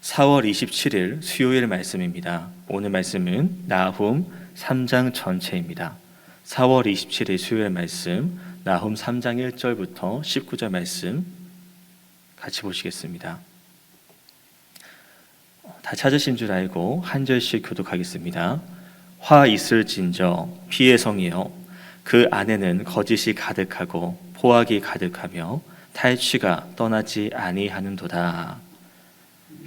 4월 27일 수요일 말씀입니다. 오늘 말씀은 나훔 3장 전체입니다. 4월 27일 수요일 말씀 나훔 3장 1절부터 19절 말씀 같이 보시겠습니다. 다 찾으신 줄 알고 한 절씩 교독하겠습니다. 화 있을진저 피의 성이여 그 안에는 거짓이 가득하고 포악이 가득하며 탈취가 떠나지 아니하는도다.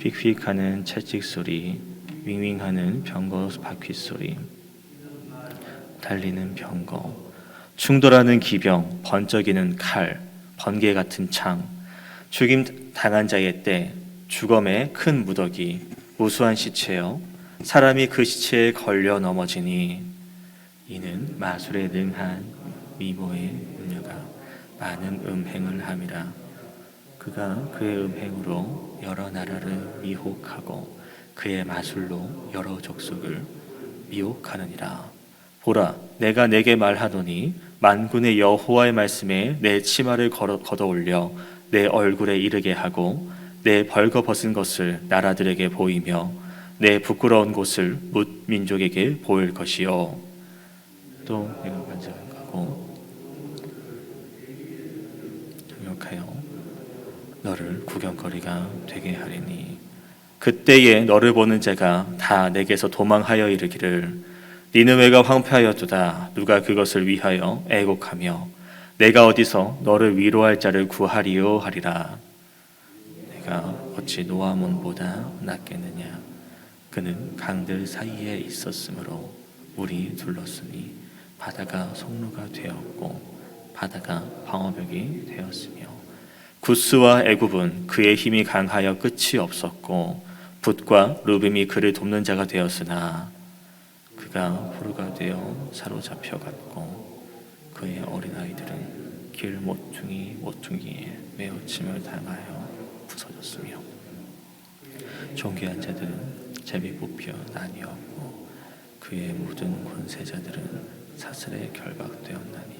휙휙하는 채찍 소리, 윙윙하는 병거 바퀴 소리, 달리는 병거, 충돌하는 기병, 번쩍이는 칼, 번개 같은 창, 죽임 당한 자의 때, 주검의 큰 무더기, 무수한 시체여, 사람이 그 시체에 걸려 넘어지니 이는 마술에 능한 미모의 음녀가 많은 음행을 함이라. 그가 그의 음행으로 여러 나라를 미혹하고 그의 마술로 여러 족속을 미혹하느니라. 보라, 내가 내게 말하노니 만군의 여호와의 말씀에 내 치마를 걷어 올려 내 얼굴에 이르게 하고 내 벌거벗은 것을 나라들에게 보이며 내 부끄러운 곳을 뭇 민족에게 보일 것이요. 또 내가 반성하고 정욕하여 너를 구경거리가 되게 하리니 그때에 너를 보는 자가 다 내게서 도망하여 이르기를 니느웨가 황폐하였도다. 누가 그것을 위하여 애곡하며 내가 어디서 너를 위로할 자를 구하리요 하리라. 내가 어찌 노아몬보다 낫겠느냐. 그는 강들 사이에 있었으므로 물이 둘렀으니 바다가 성로가 되었고 바다가 방어벽이 되었으며 구스와 애굽은 그의 힘이 강하여 끝이 없었고 붓과 루빔이 그를 돕는 자가 되었으나 그가 포로가 되어 사로잡혀 갔고 그의 어린아이들은 길 모퉁이에 메어침을 당하여 부서졌으며 존귀한 자들은 제비 뽑혀 나뉘었고 그의 모든 권세자들은 사슬에 결박되었나니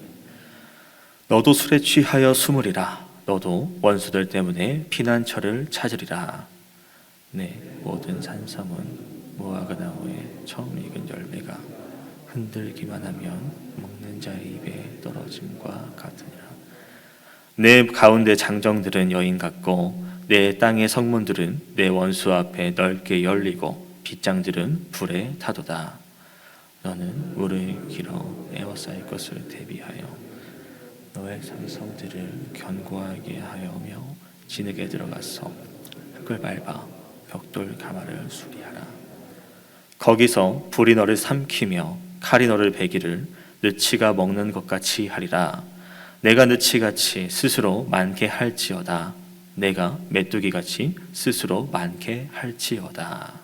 너도 술에 취하여 숨으리라. 너도 원수들 때문에 피난처를 찾으리라. 내 모든 산섬은 무화과 나무에 처음 익은 열매가 흔들기만 하면 먹는 자의 입에 떨어짐과 같으니라. 내 가운데 장정들은 여인 같고 내 땅의 성문들은 내 원수 앞에 넓게 열리고 빗장들은 불에 타도다. 너는 물을 길어 에워싸일 것을 대비하여 너의 산성들을 견고하게 하여며 진흙에 들어가서 흙을 밟아 벽돌 가마를 수리하라. 거기서 불이 너를 삼키며 칼이 너를 베기를 느치가 먹는 것 같이 하리라. 내가 느치같이 스스로 많게 할지어다. 내가 메뚜기같이 스스로 많게 할지어다.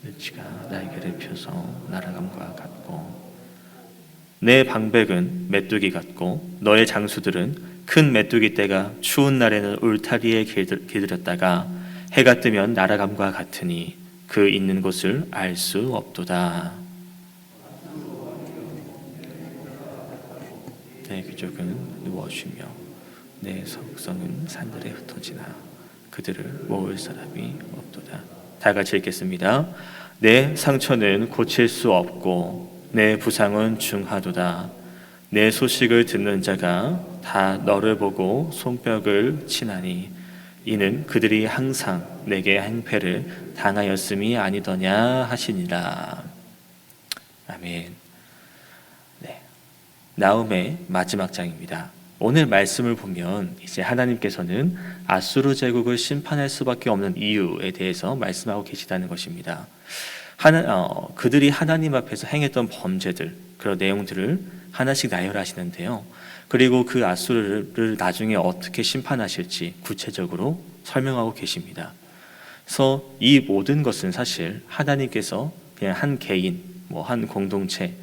느치가 날개를 펴서 날아감과 같고 내 방백은 메뚜기 같고 너의 장수들은 큰 메뚜기 떼가 추운 날에는 울타리에 길들였다가 해가 뜨면 날아감과 같으니 그 있는 곳을 알 수 없도다. 내 귀족은 누워 쉬며 내 석성은 산들에 흩어지나 그들을 모을 사람이 없도다. 다 같이 읽겠습니다. 내 상처는 고칠 수 없고 내 부상은 중하도다. 내 소식을 듣는 자가 다 너를 보고 손뼉을 치나니 이는 그들이 항상 내게 행패를 당하였음이 아니더냐 하시니라. 아멘. 네, 나훔의 마지막 장입니다. 오늘 말씀을 보면 이제 하나님께서는 아수르 제국을 심판할 수밖에 없는 이유에 대해서 말씀하고 계시다는 것입니다. 그들이 하나님 앞에서 행했던 범죄들, 그런 내용들을 하나씩 나열하시는데요. 그리고 그 아수르를 나중에 어떻게 심판하실지 구체적으로 설명하고 계십니다. 그래서 이 모든 것은 사실 하나님께서 그냥 한 개인, 한 공동체,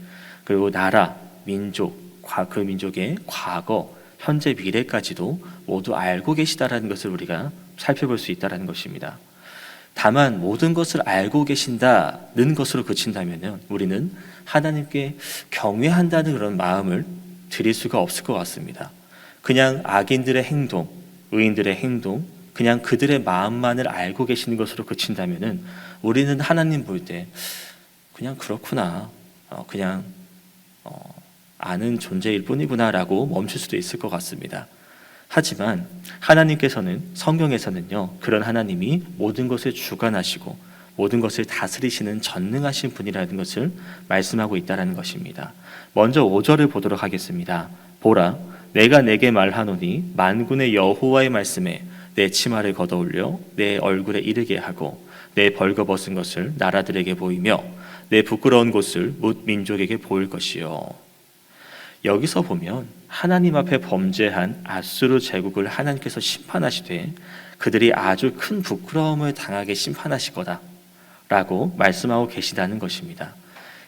그리고 나라, 민족, 그 민족의 과거, 현재, 미래까지도 모두 알고 계시다라는 것을 우리가 살펴볼 수 있다는 것입니다. 다만 모든 것을 알고 계신다는 것으로 그친다면 우리는 하나님께 경외한다는 그런 마음을 드릴 수가 없을 것 같습니다. 그냥 악인들의 행동, 의인들의 행동, 그냥 그들의 마음만을 알고 계시는 것으로 그친다면은 우리는 하나님 볼 때 그냥 그렇구나, 그냥 아는 존재일 뿐이구나라고 멈출 수도 있을 것 같습니다. 하지만 하나님께서는 성경에서는요, 그런 하나님이 모든 것을 주관하시고 모든 것을 다스리시는 전능하신 분이라는 것을 말씀하고 있다는 것입니다. 먼저 5절을 보도록 하겠습니다. 보라, 내가 내게 말하노니 만군의 여호와의 말씀에 내 치마를 걷어올려 내 얼굴에 이르게 하고 내 벌거벗은 것을 나라들에게 보이며 내 부끄러운 곳을 뭇 민족에게 보일 것이요. 여기서 보면 하나님 앞에 범죄한 아수르 제국을 하나님께서 심판하시되 그들이 아주 큰 부끄러움을 당하게 심판하실 거다라고 말씀하고 계시다는 것입니다.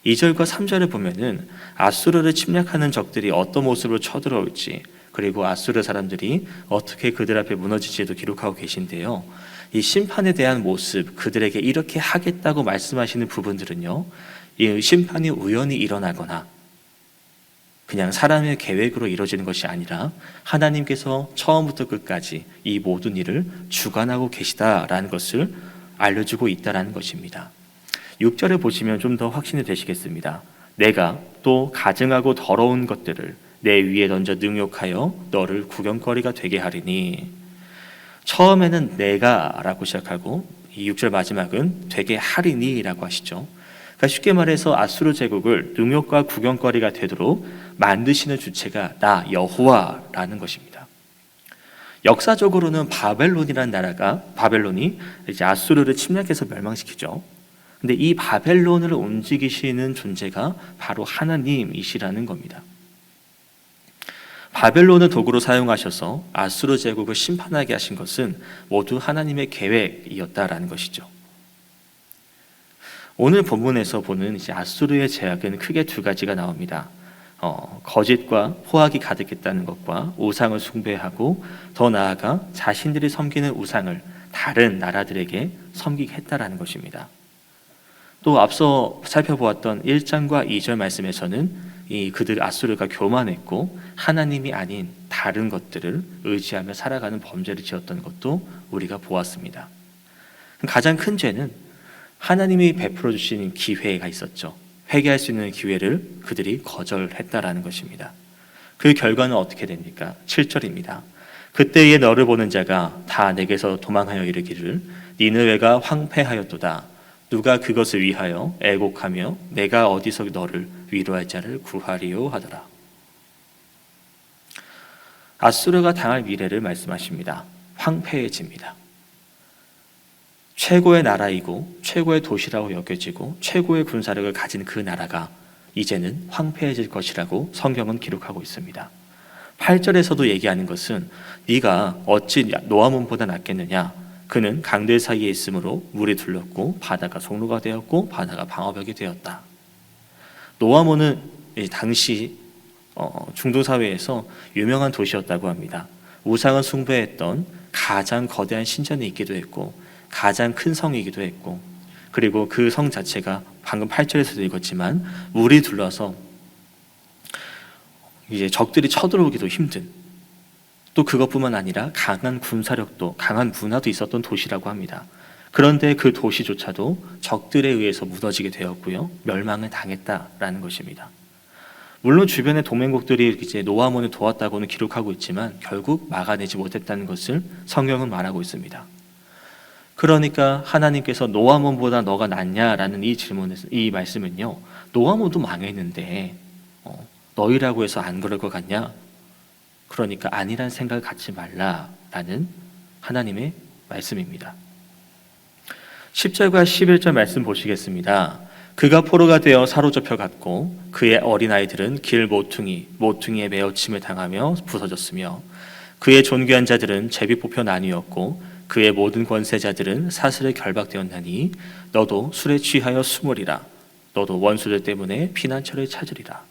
2절과 3절을 보면은 아수르를 침략하는 적들이 어떤 모습으로 쳐들어올지, 그리고 아수르 사람들이 어떻게 그들 앞에 무너질지도 기록하고 계신데요. 이 심판에 대한 모습, 그들에게 이렇게 하겠다고 말씀하시는 부분들은요, 이 심판이 우연히 일어나거나 그냥 사람의 계획으로 이루어지는 것이 아니라 하나님께서 처음부터 끝까지 이 모든 일을 주관하고 계시다라는 것을 알려주고 있다라는 것입니다. 6절을 보시면 좀 더 확신이 되시겠습니다. 내가 또 가증하고 더러운 것들을 내 위에 던져 능욕하여 너를 구경거리가 되게 하리니, 처음에는 내가 라고 시작하고 이 6절 마지막은 되게 하리니 라고 하시죠. 그러니까 쉽게 말해서 아수르 제국을 능욕과 구경거리가 되도록 만드시는 주체가 나 여호와라는 것입니다. 역사적으로는 바벨론이라는 나라가, 바벨론이 이제 아수르를 침략해서 멸망시키죠. 근데 이 바벨론을 움직이시는 존재가 바로 하나님이시라는 겁니다. 바벨론을 도구로 사용하셔서 아수르 제국을 심판하게 하신 것은 모두 하나님의 계획이었다라는 것이죠. 오늘 본문에서 보는 이제 아수르의 제약은 크게 두 가지가 나옵니다. 거짓과 포악이 가득했다는 것과 우상을 숭배하고 더 나아가 자신들이 섬기는 우상을 다른 나라들에게 섬기게 했다라는 것입니다. 또 앞서 살펴보았던 1장과 2절 말씀에서는 이 그들 아수르가 교만했고 하나님이 아닌 다른 것들을 의지하며 살아가는 범죄를 지었던 것도 우리가 보았습니다. 가장 큰 죄는 하나님이 베풀어 주신 기회가 있었죠. 회개할 수 있는 기회를 그들이 거절했다라는 것입니다. 그 결과는 어떻게 됩니까? 7절입니다. 그때에 너를 보는 자가 다 내게서 도망하여 이르기를 니느웨가 황폐하였도다. 누가 그것을 위하여 애곡하며 내가 어디서 너를 위로할 자를 구하리요 하더라. 아수르가 당할 미래를 말씀하십니다. 황폐해집니다. 최고의 나라이고 최고의 도시라고 여겨지고 최고의 군사력을 가진 그 나라가 이제는 황폐해질 것이라고 성경은 기록하고 있습니다. 8절에서도 얘기하는 것은 네가 어찌 노아몬보다 낫겠느냐. 그는 강들 사이에 있으므로 물이 둘렀고 바다가 송로가 되었고 바다가 방어벽이 되었다. 노아몬은 당시 중동 사회에서 유명한 도시였다고 합니다. 우상을 숭배했던 가장 거대한 신전이 있기도 했고 가장 큰 성이기도 했고, 그리고 그 성 자체가 방금 8절에서도 읽었지만 물이 둘러서 이제 적들이 쳐들어오기도 힘든, 또 그것뿐만 아니라 강한 군사력도 강한 문화도 있었던 도시라고 합니다. 그런데 그 도시조차도 적들에 의해서 무너지게 되었고요, 멸망을 당했다라는 것입니다. 물론 주변의 동맹국들이 이제 노아몬을 도왔다고는 기록하고 있지만 결국 막아내지 못했다는 것을 성경은 말하고 있습니다. 그러니까 하나님께서 노아몬보다 너가 낫냐라는 이 질문에서 이 말씀은요, 노아몬도 망했는데 너희라고 해서 안 그럴 것 같냐? 그러니까 아니란 생각을 갖지 말라라는 하나님의 말씀입니다. 10절과 11절 말씀 보시겠습니다. 그가 포로가 되어 사로잡혀 갔고 그의 어린아이들은 길 모퉁이에 매어침을 당하며 부서졌으며 그의 존귀한 자들은 제비 뽑혀 나뉘었고 그의 모든 권세자들은 사슬에 결박되었나니 너도 술에 취하여 숨으리라. 너도 원수들 때문에 피난처를 찾으리라.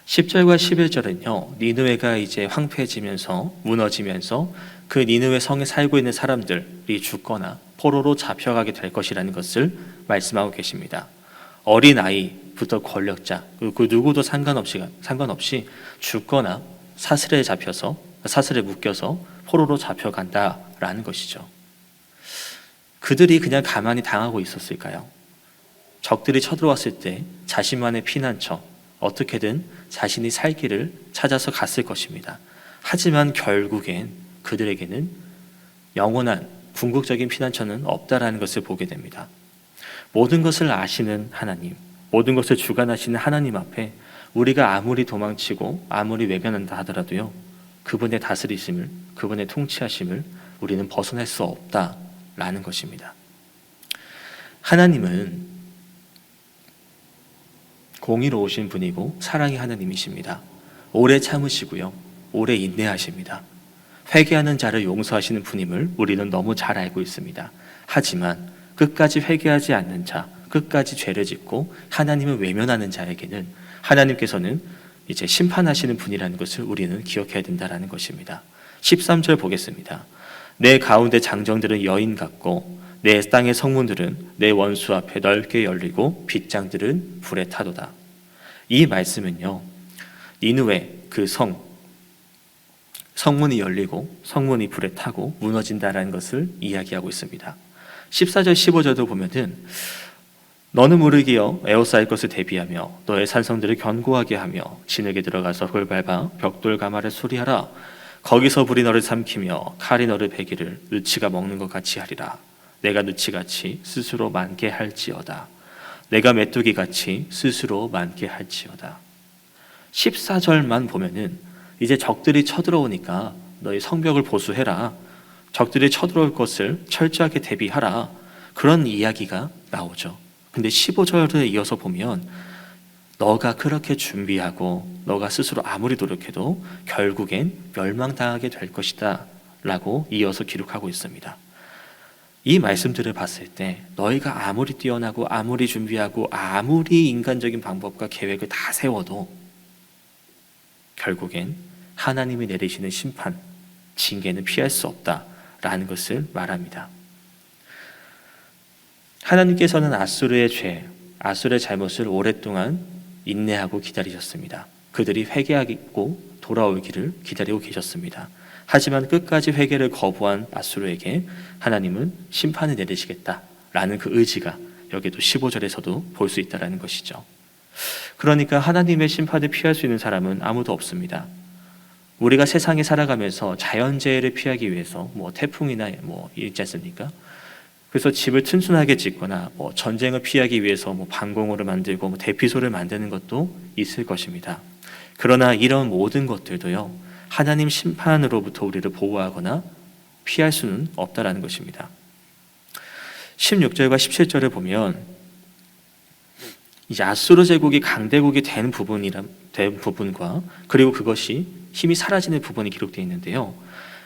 10절과 11절은요, 니느웨가 이제 황폐해지면서 무너지면서 그 니느웨 성에 살고 있는 사람들이 죽거나 포로로 잡혀가게 될 것이라는 것을 말씀하고 계십니다. 어린아이부터 권력자, 그 누구도 상관없이 죽거나 사슬에 묶여서 포로로 잡혀간다라는 것이죠. 그들이 그냥 가만히 당하고 있었을까요? 적들이 쳐들어왔을 때 자신만의 피난처, 어떻게든 자신이 살 길을 찾아서 갔을 것입니다. 하지만 결국엔 그들에게는 영원한 궁극적인 피난처는 없다라는 것을 보게 됩니다. 모든 것을 아시는 하나님, 모든 것을 주관하시는 하나님 앞에 우리가 아무리 도망치고 아무리 외면한다 하더라도요, 그분의 다스리심을, 그분의 통치하심을 우리는 벗어날 수 없다라는 것입니다. 하나님은 공의로우신 분이고 사랑의 하나님이십니다. 오래 참으시고요, 오래 인내하십니다. 회개하는 자를 용서하시는 분임을 우리는 너무 잘 알고 있습니다. 하지만 끝까지 회개하지 않는 자, 끝까지 죄를 짓고 하나님을 외면하는 자에게는 하나님께서는 이제 심판하시는 분이라는 것을 우리는 기억해야 된다는 것입니다. 13절 보겠습니다. 내 가운데 장정들은 여인 같고 내 땅의 성문들은 내 원수 앞에 넓게 열리고 빗장들은 불에 타도다. 이 말씀은요, 니느웨 그 성문이 열리고 성문이 불에 타고 무너진다라는 것을 이야기하고 있습니다. 14절 15절도 보면은 너는 무르기여 에워싸일 것을 대비하며 너의 산성들을 견고하게 하며 진흙에 들어가서 흙을 밟아 벽돌 가마를 수리하라. 거기서 불이 너를 삼키며 칼이 너를 베기를 느치가 먹는 것 같이 하리라. 내가 느치같이 스스로 많게 할지어다. 내가 메뚜기같이 스스로 많게 할지어다. 14절만 보면은 이제 적들이 쳐들어오니까 너희 성벽을 보수해라. 적들이 쳐들어올 것을 철저하게 대비하라. 그런 이야기가 나오죠. 근데 15절에 이어서 보면 너가 그렇게 준비하고 너가 스스로 아무리 노력해도 결국엔 멸망당하게 될 것이다 라고 이어서 기록하고 있습니다. 이 말씀들을 봤을 때 너희가 아무리 뛰어나고 아무리 준비하고 아무리 인간적인 방법과 계획을 다 세워도 결국엔 하나님이 내리시는 심판, 징계는 피할 수 없다라는 것을 말합니다. 하나님께서는 아수르의 죄, 아수르의 잘못을 오랫동안 인내하고 기다리셨습니다. 그들이 회개하고 돌아오기를 기다리고 계셨습니다. 하지만 끝까지 회개를 거부한 아수르에게 하나님은 심판을 내리시겠다라는 그 의지가 여기도 15절에서도 볼 수 있다는 것이죠. 그러니까 하나님의 심판을 피할 수 있는 사람은 아무도 없습니다. 우리가 세상에 살아가면서 자연재해를 피하기 위해서 태풍이나 있지 않습니까? 그래서 집을 튼튼하게 짓거나 전쟁을 피하기 위해서 방공호를 만들고 대피소를 만드는 것도 있을 것입니다. 그러나 이런 모든 것들도요, 하나님 심판으로부터 우리를 보호하거나 피할 수는 없다라는 것입니다. 16절과 17절을 보면 이제 아수르 제국이 강대국이 된 부분과 그리고 그것이 힘이 사라지는 부분이 기록되어 있는데요.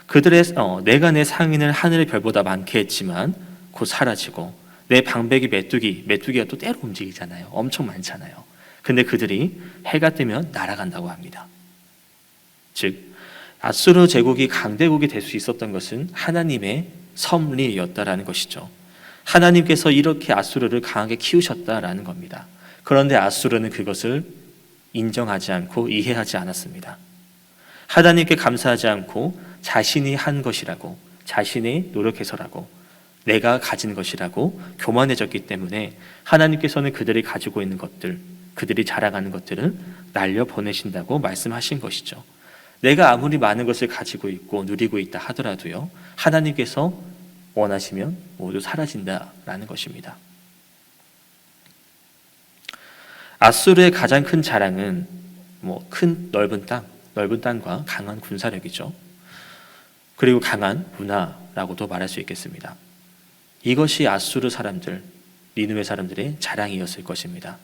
그들의 내가 내 상인을 하늘의 별보다 많게 했지만 곧 사라지고 내 방백이 메뚜기가 또 때로 움직이잖아요. 엄청 많잖아요. 근데 그들이 해가 뜨면 날아간다고 합니다. 즉 아수르 제국이 강대국이 될 수 있었던 것은 하나님의 섭리였다라는 것이죠. 하나님께서 이렇게 아수르를 강하게 키우셨다라는 겁니다. 그런데 아수르는 그것을 인정하지 않고 이해하지 않았습니다. 하나님께 감사하지 않고 자신이 한 것이라고, 자신이 노력해서라고, 내가 가진 것이라고 교만해졌기 때문에 하나님께서는 그들이 가지고 있는 것들, 그들이 자랑하는 것들을 날려보내신다고 말씀하신 것이죠. 내가 아무리 많은 것을 가지고 있고 누리고 있다 하더라도요, 하나님께서 원하시면 모두 사라진다라는 것입니다. 아수르의 가장 큰 자랑은 큰 넓은 땅과 강한 군사력이죠. 그리고 강한 문화라고도 말할 수 있겠습니다. 이것이 아수르 사람들, 니느웨 사람들의 자랑이었을 것입니다.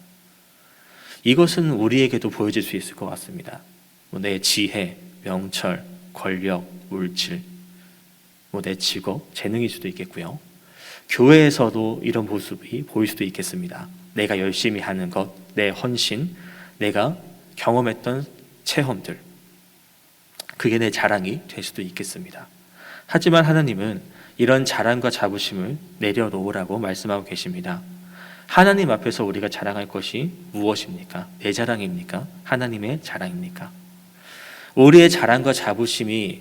이것은 우리에게도 보여질 수 있을 것 같습니다. 내 지혜, 명철, 권력, 물질, 내 직업, 재능일 수도 있겠고요. 교회에서도 이런 모습이 보일 수도 있겠습니다. 내가 열심히 하는 것, 내 헌신, 내가 경험했던 체험들, 그게 내 자랑이 될 수도 있겠습니다. 하지만 하나님은 이런 자랑과 자부심을 내려놓으라고 말씀하고 계십니다. 하나님 앞에서 우리가 자랑할 것이 무엇입니까? 내 자랑입니까? 하나님의 자랑입니까? 우리의 자랑과 자부심이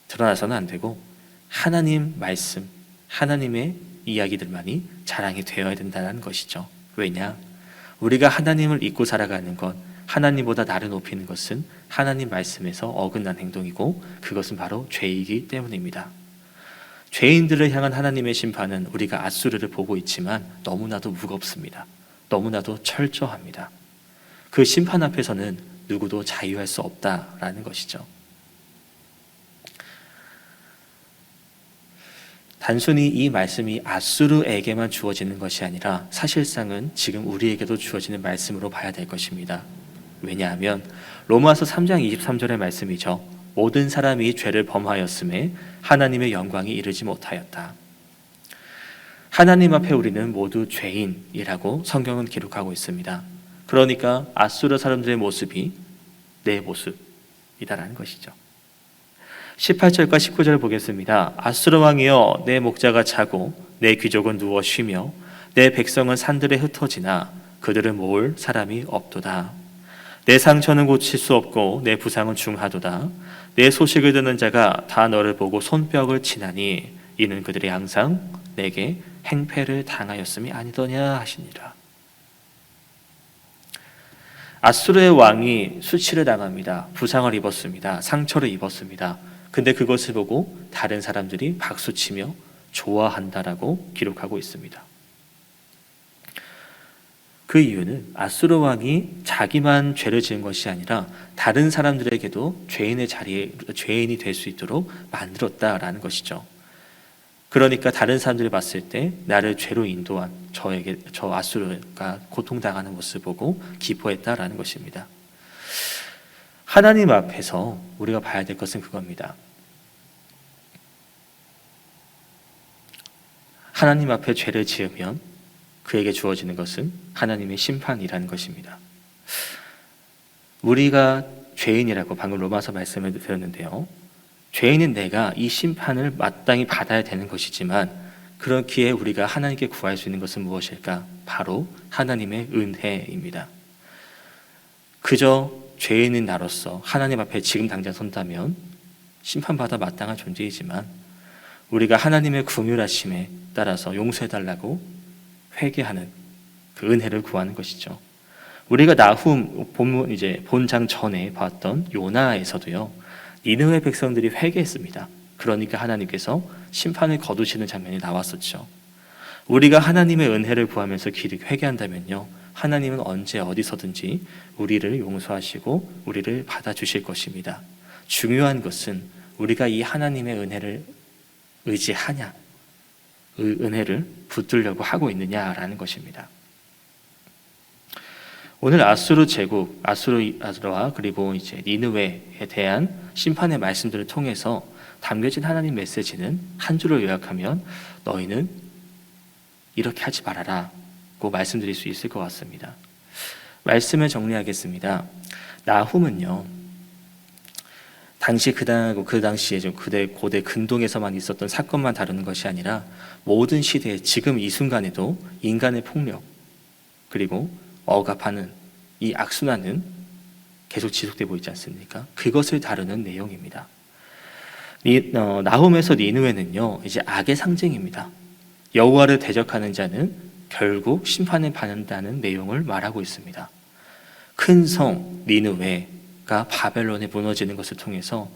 드러나서는 안 되고 하나님 말씀, 하나님의 이야기들만이 자랑이 되어야 된다는 것이죠. 왜냐? 우리가 하나님을 잊고 살아가는 것, 하나님보다 나를 높이는 것은 하나님 말씀에서 어긋난 행동이고 그것은 바로 죄이기 때문입니다. 죄인들을 향한 하나님의 심판은 우리가 앗수르를 보고 있지만 너무나도 무겁습니다. 너무나도 철저합니다. 그 심판 앞에서는 누구도 자유할 수 없다라는 것이죠. 단순히 이 말씀이 앗수르에게만 주어지는 것이 아니라 사실상은 지금 우리에게도 주어지는 말씀으로 봐야 될 것입니다. 왜냐하면 로마서 3장 23절의 말씀이죠. 모든 사람이 죄를 범하였음에 하나님의 영광이 이르지 못하였다. 하나님 앞에 우리는 모두 죄인이라고 성경은 기록하고 있습니다. 그러니까 앗수르 사람들의 모습이 내 모습이다라는 것이죠. 18절과 19절 보겠습니다. 앗수르 왕이여 내 목자가 자고 내 귀족은 누워 쉬며 내 백성은 산들에 흩어지나 그들을 모을 사람이 없도다. 내 상처는 고칠 수 없고 내 부상은 중하도다. 내 소식을 듣는 자가 다 너를 보고 손뼉을 치나니 이는 그들이 항상 내게 행패를 당하였음이 아니더냐 하시니라. 앗수르의 왕이 수치를 당합니다. 부상을 입었습니다. 상처를 입었습니다. 근데 그것을 보고 다른 사람들이 박수치며 좋아한다라고 기록하고 있습니다. 그 이유는 앗수르 왕이 자기만 죄를 지은 것이 아니라 다른 사람들에게도 죄인의 자리에 죄인이 될 수 있도록 만들었다라는 것이죠. 그러니까 다른 사람들이 봤을 때 나를 죄로 인도한 저 앗수르가 고통당하는 모습을 보고 기뻐했다라는 것입니다. 하나님 앞에서 우리가 봐야 될 것은 그겁니다. 하나님 앞에 죄를 지으면 그에게 주어지는 것은 하나님의 심판이라는 것입니다. 우리가 죄인이라고 방금 로마서 말씀을 드렸는데요. 죄인인 내가 이 심판을 마땅히 받아야 되는 것이지만 그렇기에 우리가 하나님께 구할 수 있는 것은 무엇일까? 바로 하나님의 은혜입니다. 그저 죄인인 나로서 하나님 앞에 지금 당장 선다면 심판받아 마땅한 존재이지만 우리가 하나님의 긍휼하심에 따라서 용서해달라고 회개하는 그 은혜를 구하는 것이죠. 우리가 나훔 본장 전에 봤던 요나에서도요. 니느웨 백성들이 회개했습니다. 그러니까 하나님께서 심판을 거두시는 장면이 나왔었죠. 우리가 하나님의 은혜를 구하면서 회개한다면요. 하나님은 언제 어디서든지 우리를 용서하시고 우리를 받아주실 것입니다. 중요한 것은 우리가 이 하나님의 은혜를 의지하냐, 은혜를 붙들려고 하고 있느냐라는 것입니다. 오늘 앗수르 제국, 앗수르와 그리고 이제 니느웨에 대한 심판의 말씀들을 통해서 담겨진 하나님 메시지는 한 줄로 요약하면 너희는 이렇게 하지 말아라고 말씀드릴 수 있을 것 같습니다. 말씀을 정리하겠습니다. 나훔은요, 그 당시에 좀 고대 근동에서만 있었던 사건만 다루는 것이 아니라 모든 시대에 지금 이 순간에도 인간의 폭력 그리고 억압하는 이 악순환은 계속 지속되고 있지 않습니까? 그것을 다루는 내용입니다. 나훔에서 니느웨는요, 이제 악의 상징입니다. 여호와를 대적하는 자는 결국 심판을 받는다는 내용을 말하고 있습니다. 큰 성 니느웨가 바벨론에 무너지는 것을 통해서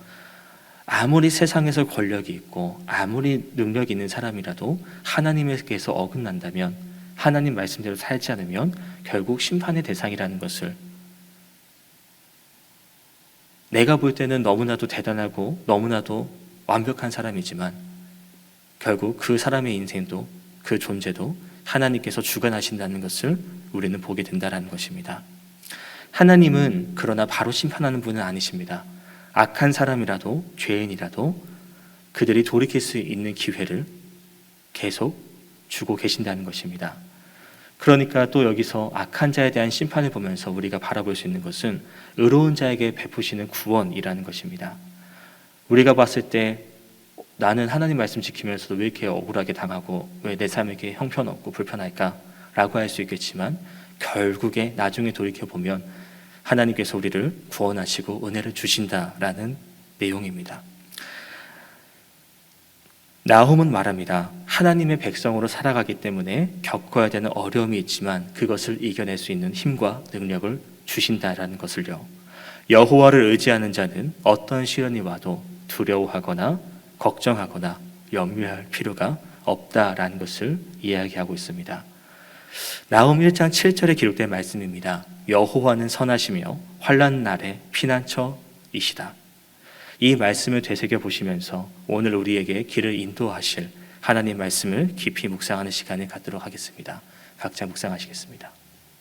아무리 세상에서 권력이 있고 아무리 능력이 있는 사람이라도 하나님에게서 어긋난다면, 하나님 말씀대로 살지 않으면 결국 심판의 대상이라는 것을, 내가 볼 때는 너무나도 대단하고 너무나도 완벽한 사람이지만 결국 그 사람의 인생도, 그 존재도 하나님께서 주관하신다는 것을 우리는 보게 된다는 것입니다. 하나님은 그러나 바로 심판하는 분은 아니십니다. 악한 사람이라도 죄인이라도 그들이 돌이킬 수 있는 기회를 계속 주고 계신다는 것입니다. 그러니까 또 여기서 악한 자에 대한 심판을 보면서 우리가 바라볼 수 있는 것은 의로운 자에게 베푸시는 구원이라는 것입니다. 우리가 봤을 때 나는 하나님 말씀 지키면서도 왜 이렇게 억울하게 당하고 왜 내 삶에 이렇게 형편없고 불편할까라고 할 수 있겠지만 결국에 나중에 돌이켜보면 하나님께서 우리를 구원하시고 은혜를 주신다라는 내용입니다. 나훔은 말합니다. 하나님의 백성으로 살아가기 때문에 겪어야 되는 어려움이 있지만 그것을 이겨낼 수 있는 힘과 능력을 주신다라는 것을요. 여호와를 의지하는 자는 어떤 시련이 와도 두려워하거나 걱정하거나 염려할 필요가 없다라는 것을 이야기하고 있습니다. 나훔 1장 7절에 기록된 말씀입니다. 여호와는 선하시며 환난 날에 피난처이시다. 이 말씀을 되새겨 보시면서 오늘 우리에게 길을 인도하실 하나님 말씀을 깊이 묵상하는 시간을 갖도록 하겠습니다. 각자 묵상하시겠습니다.